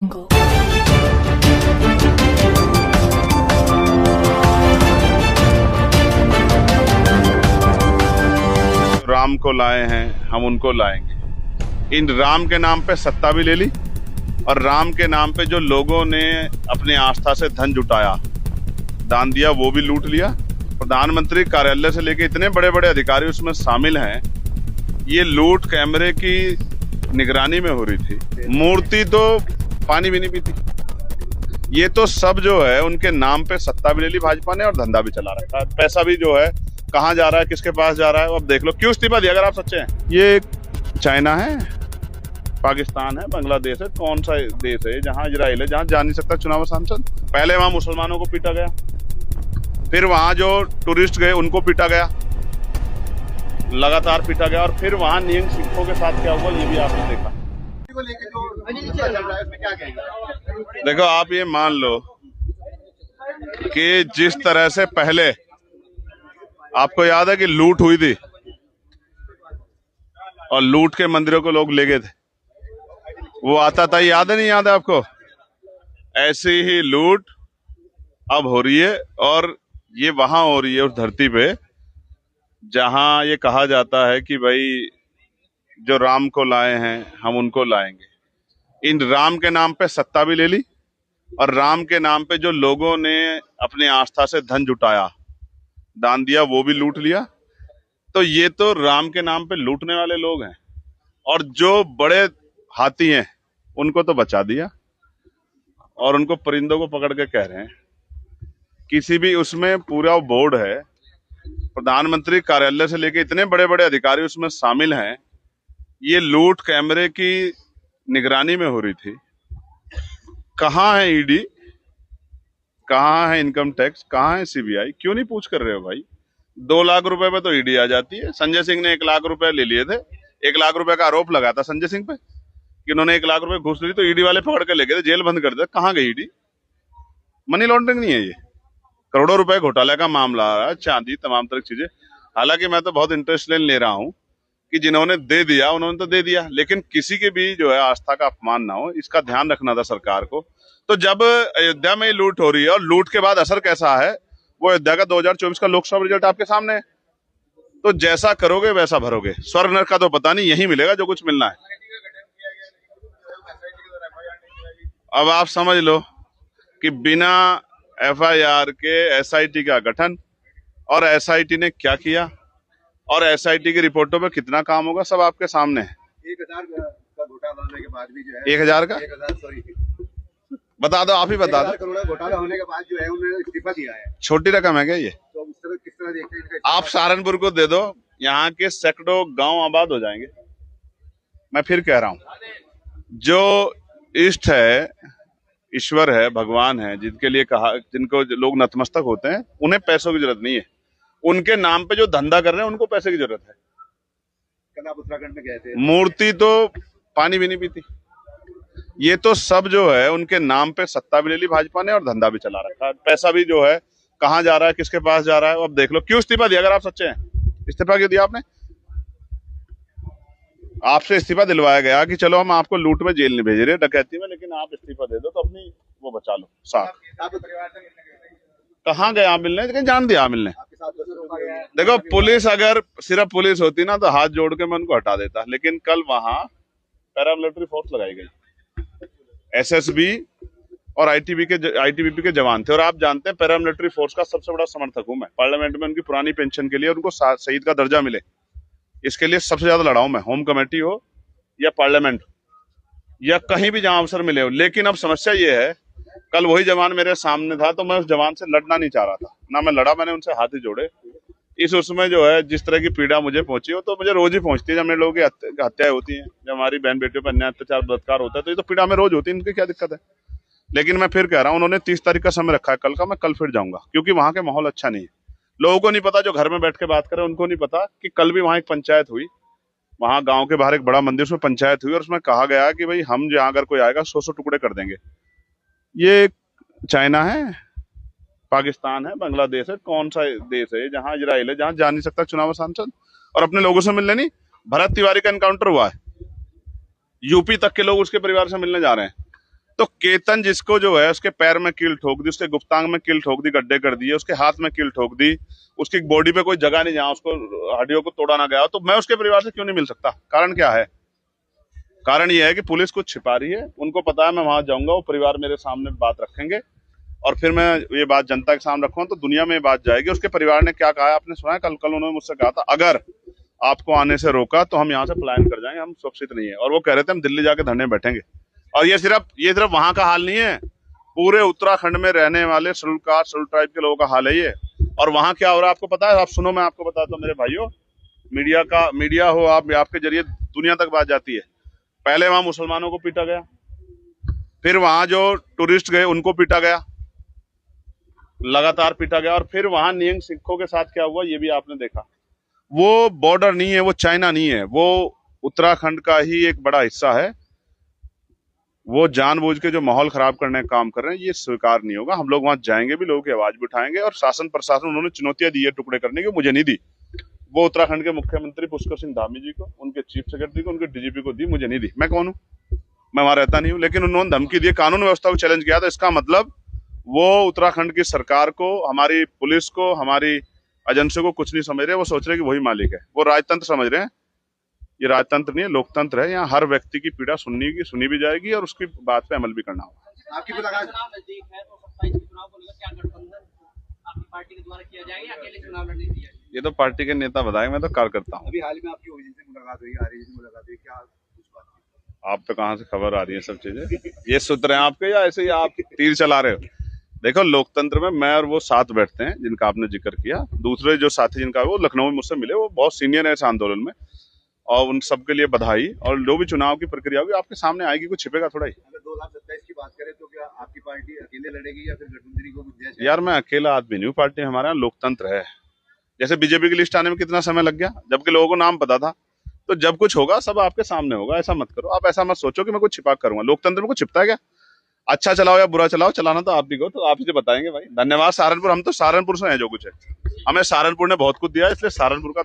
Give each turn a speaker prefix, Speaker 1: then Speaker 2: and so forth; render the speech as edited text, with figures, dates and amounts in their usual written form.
Speaker 1: Jungle.
Speaker 2: Ram को लाए हैं हम उनको लाएंगे। इन राम के नाम पे सत्ता भी ले ली और राम के नाम पे जो लोगों ने अपनी आस्था से धन जुटाया, दान दिया, वो भी लूट लिया। प्रधानमंत्री कार्यालय से लेके इतने बड़े बड़े अधिकारी उसमें शामिल हैं। ये लूट कैमरे की निगरानी में हो रही थी। मूर्ति तो पानी भी नहीं पीती। ये तो सब जो है उनके नाम पे सत्ता भी ले ली भाजपा ने और धंधा भी चला रखा है। पैसा भी जो है कहाँ जा रहा है, किसके पास जा रहा है, अब देख लो। क्यों इस्तीफा दिया अगर आप सच्चे हैं? ये चाइना है, पाकिस्तान है, बांग्लादेश है, कौन सा देश है जहां इजराइल है, जहां जा नहीं सकता चुनाव सांसद? पहले वहां मुसलमानों को पीटा गया, फिर वहां जो टूरिस्ट गए उनको पीटा गया, लगातार पीटा गया, और फिर वहां नियंग सिखों के साथ क्या हुआ ये भी आपने देखा। देखो, आप ये मान लो कि जिस तरह से पहले आपको याद है कि लूट हुई थी और लूट के मंदिरों को लोग ले गए थे, वो आता था, याद है नहीं याद है आपको? ऐसी ही लूट अब हो रही है और ये वहां हो रही है उस धरती पे जहां ये कहा जाता है कि भाई जो राम को लाए हैं हम उनको लाएंगे। इन राम के नाम पे सत्ता भी ले ली और राम के नाम पे जो लोगों ने अपनी आस्था से धन जुटाया, दान दिया, वो भी लूट लिया। तो ये तो राम के नाम पे लूटने वाले लोग हैं, और जो बड़े हाथी हैं उनको तो बचा दिया और उनको परिंदों को पकड़ के कह रहे हैं। किसी भी उसमें पूरा बोर्ड है, प्रधानमंत्री कार्यालय से लेके इतने बड़े बड़े अधिकारी उसमें शामिल हैं। ये लूट कैमरे की निगरानी में हो रही थी। कहाँ है ईडी, कहाँ है इनकम टैक्स, कहाँ है सीबीआई? क्यों नहीं पूछ कर रहे हो भाई? 2 लाख रुपए पे तो ईडी आ जाती है। संजय सिंह ने 1 लाख रुपए ले लिए थे। 1 लाख रुपए का आरोप लगा था संजय सिंह पे कि उन्होंने 1 लाख रुपए घूस ली, तो ईडी वाले पकड़ के ले गए थे, जेल बंद कर दिया। कहाँ गई ईडी? मनी लॉन्ड्रिंग नहीं है ये, करोड़ों रुपए घोटाले का मामला आ रहा है, चांदी, तमाम तरह की चीजें। हालांकि मैं तो बहुत इंटरेस्ट ले रहा हूं कि जिन्होंने दे दिया उन्होंने तो दे दिया, लेकिन किसी के भी जो है आस्था का अपमान ना हो, इसका ध्यान रखना था सरकार को। तो जब अयोध्या में लूट हो रही है और लूट के बाद असर कैसा है, वो अयोध्या का 2024 का लोकसभा रिजल्ट आपके सामने है। तो जैसा करोगे वैसा भरोगे। स्वर्ग नरक का तो पता नहीं, यही मिलेगा जो कुछ मिलना है। अब आप समझ लो कि बिना एफआईआर के एसआईटी का गठन, और एसआईटी ने क्या किया, और एसआईटी की रिपोर्टों पे कितना काम होगा, सब आपके सामने है।
Speaker 3: 1000 का घोटाला होने के बाद भी जो है
Speaker 2: 1000 का
Speaker 3: 1000 सॉरी
Speaker 2: बता दो, आप ही बता दो।
Speaker 3: 1000 करोड़ घोटाला होने के बाद जो है उन्होंने इस्तीफा दिया है।
Speaker 2: छोटी रकम है क्या ये?
Speaker 3: तो उस तरह किस तरह देखते हैं इनका?
Speaker 2: आप सहारनपुर को दे दो, यहाँ के सैकड़ों गांव आबाद हो जाएंगे। मैं फिर कह रहा हूं, जो इष्ट है, ईश्वर है, भगवान है, जिनके लिए कहा, जिनको लोग नतमस्तक होते हैं, उन्हें पैसों की जरूरत नहीं है। उनके नाम पे जो धंधा कर रहे हैं उनको पैसे की जरूरत है।
Speaker 3: कल आप उत्तराखंड में गए थे,
Speaker 2: मूर्ति तो पानी भी नहीं पीती। ये तो सब जो है उनके नाम पे सत्ता भी ले ली भाजपा ने और धंधा भी चला रखा है। पैसा भी जो है कहाँ जा रहा है, किसके पास जा रहा है, अब देख लो। क्यों इस्तीफा दिया अगर आप सच्चे हैं? इस्तीफा क्यों दिया आपने? आपसे इस्तीफा दिलवाया गया कि चलो हम आपको लूट में जेल नहीं भेज रहे, डकैती में, लेकिन आप इस्तीफा दे दो तो अपनी वो बचा लो साथ।
Speaker 3: आप परिवार से मिलने गए थे,
Speaker 2: कहाँ गए आप मिलने? लेकिन जान दिया आप मिलने।
Speaker 3: आपके साथ बस रोका गया है।
Speaker 2: देखो, पुलिस अगर सिर्फ पुलिस होती ना तो हाथ जोड़ के मैं उनको हटा देता, लेकिन कल वहां पैरामिलिट्री फोर्स लगाई गई, एसएसबी और आईटीबीपी के जवान थे। और आप जानते हैं पैरामिलिट्री फोर्स का सबसे बड़ा समर्थक हूं मैं। पार्लियामेंट में उनकी पुरानी पेंशन के लिए, उनको शहीद का दर्जा मिले, इसके लिए सबसे ज्यादा लड़ा हूं मैं। होम कमेटी हो या पार्लियामेंट या कहीं भी जहां अवसर मिले हो। लेकिन अब समस्या ये है, कल वही जवान मेरे सामने था तो मैं उस जवान से लड़ना नहीं चाह रहा था ना, मैं लड़ा, मैंने उनसे हाथ ही जोड़े। इस उसमें जो है जिस तरह की पीड़ा मुझे पहुंची हो, तो मुझे रोज ही पहुंचती है। जब मेरे लोगों की हत्याएं होती हैं, जब हमारी बहन बेटियों पर अन्याय, अत्याचार, बलात्कार होता है, तो ये तो पीड़ा में रोज होती है। इनकी क्या दिक्कत है? लेकिन मैं फिर कह रहा हूँ, उन्होंने 30 तारीख का समय रखा है कल का, मैं कल फिर जाऊंगा, क्योंकि वहां के माहौल अच्छा नहीं है। लोगों को नहीं पता, जो घर में बैठ के बात करें उनको नहीं पता कि कल भी वहां एक पंचायत हुई, वहां गांव के बाहर एक बड़ा मंदिर, उसमें पंचायत हुई और उसमें कहा गया कि भाई हम जहां अगर कोई आएगा 100 टुकड़े कर देंगे। ये चाइना है, पाकिस्तान है, बांग्लादेश है, कौन सा देश है जहां इजराइल है, जहां जा नहीं सकता चुनाव सांसद, और अपने लोगों से मिलने नहीं? भरत तिवारी का एनकाउंटर हुआ है, यूपी तक के लोग उसके परिवार से मिलने जा रहे हैं। तो केतन जिसको जो है उसके पैर में कील ठोक दी, उसके गुप्तांग में कील ठोक दी, गड्ढे कर दिए, उसके हाथ में कील ठोक दी, उसकी बॉडी पे कोई जगह नहीं जहां उसको हड्डियों को तोड़ा ना गया, तो मैं उसके परिवार से क्यों नहीं मिल सकता? कारण क्या है? कारण यह है कि पुलिस कुछ छिपा रही है, उनको पता है मैं वहां जाऊंगा, वो परिवार मेरे सामने बात रखेंगे और फिर मैं ये बात जनता के सामने रखूंगा तो दुनिया में ये बात जाएगी। उसके परिवार ने क्या कहा है आपने सुना है? कल उन्होंने मुझसे कहा था अगर आपको आने से रोका तो हम यहाँ से पलायन कर जाएंगे, हम सुरक्षित नहीं है। और वो कह रहे थे हम दिल्ली जाके धरने बैठेंगे। और ये सिर्फ वहां का हाल नहीं है, पूरे उत्तराखंड में रहने वाले शेड्यूल कास्ट शेड्यूल ट्राइब के लोगों का हाल है ये। और वहां क्या हो रहा है आपको पता है? आप सुनो, मैं आपको बताता हूँ मेरे भाइयों, मीडिया हो आप, आपके जरिए दुनिया तक बात जाती है। पहले वहां मुसलमानों को पीटा गया, फिर वहां जो टूरिस्ट गए उनको पीटा गया, लगातार पीटा गया, और फिर वहां निहंग सिखों के साथ क्या हुआ ये भी आपने देखा। वो बॉर्डर नहीं है, वो चाइना नहीं है, वो उत्तराखंड का ही एक बड़ा हिस्सा है। वो जानबूझ के जो माहौल खराब करने का काम कर रहे हैं, ये स्वीकार नहीं होगा। हम लोग वहां जाएंगे भी, लोगों की आवाज भी उठाएंगे, और शासन प्रशासन उन्होंने चुनौतियां दी है टुकड़े करने की, मुझे नहीं दी। वो उत्तराखंड के मुख्यमंत्री पुष्कर सिंह धामी जी को, उनके चीफ सेक्रेटरी को, उनके डीजीपी को दी, मुझे नहीं दी। मैं कौन हूं? मैं वहां रहता नहीं हूं। लेकिन उन्होंने धमकी दी, कानून व्यवस्था को चैलेंज किया, तो इसका मतलब वो उत्तराखंड की सरकार को, हमारी पुलिस को, हमारी एजेंसी को कुछ नहीं समझ रहे। वो सोच रहे कि वही मालिक है, वो राजतंत्र समझ रहे हैं। ये राजतंत्र नहीं है, लोकतंत्र है। यहाँ हर व्यक्ति की पीड़ा सुनी भी जाएगी और उसकी बात पे अमल भी करना होगा।
Speaker 3: आपकी मुलाकात
Speaker 1: चुनाव नजदीक है तो 27 के चुनाव को लेकर क्या गठबंधन आपकी पार्टी के द्वारा किया जाएगा या अकेले चुनाव लड़ने दिया जाएगा?
Speaker 2: ये तो पार्टी के नेता बताएंगे, मैं तो कार्यकर्ता हूँ।
Speaker 3: अभी हाल में आपकी ओवैसी से मुलाकात हुई, आरजेडी से मुलाकात हुई, क्या कुछ बात?
Speaker 2: आप तो कहाँ से खबर आ रही है सब चीजें? ये सूत्र हैं आपके या ऐसे ही आप तीर चला रहे हो? देखो, लोकतंत्र में मैं और वो साथ बैठते हैं जिनका आपने जिक्र किया। दूसरे जो साथी जिनका वो लखनऊ में मुझसे मिले, वो बहुत सीनियर है इस आंदोलन में, और उन सबके लिए बधाई। और जो भी चुनाव की प्रक्रिया होगी आपके सामने आएगी, कुछ छिपेगा थोड़ा ही।
Speaker 3: अगर 2027 की बात करें तो क्या आपकी पार्टी अकेले लड़ेगी या फिर गठबंधन को कुछ दिया जाएगा?
Speaker 2: यार, मैं अकेला आदमी नहीं हूँ, पार्टी हमारे यहाँ लोकतंत्र है। जैसे बीजेपी की लिस्ट आने में कितना समय लग गया, जबकि लोगों को नाम पता था। तो जब कुछ होगा सब आपके सामने होगा, ऐसा मत करो। आप ऐसा मत सोचो कि मैं कुछ छिपा करूंगा। लोकतंत्र में कुछ छिपता है क्या? अच्छा चलाओ या बुरा चलाओ, चलाना तो आप ही को, तो आप ही बताएंगे भाई। धन्यवाद सहारनपुर, हम तो सहारनपुर से हैं, जो कुछ है हमें सहारनपुर ने बहुत कुछ दिया, इसलिए सहारनपुर का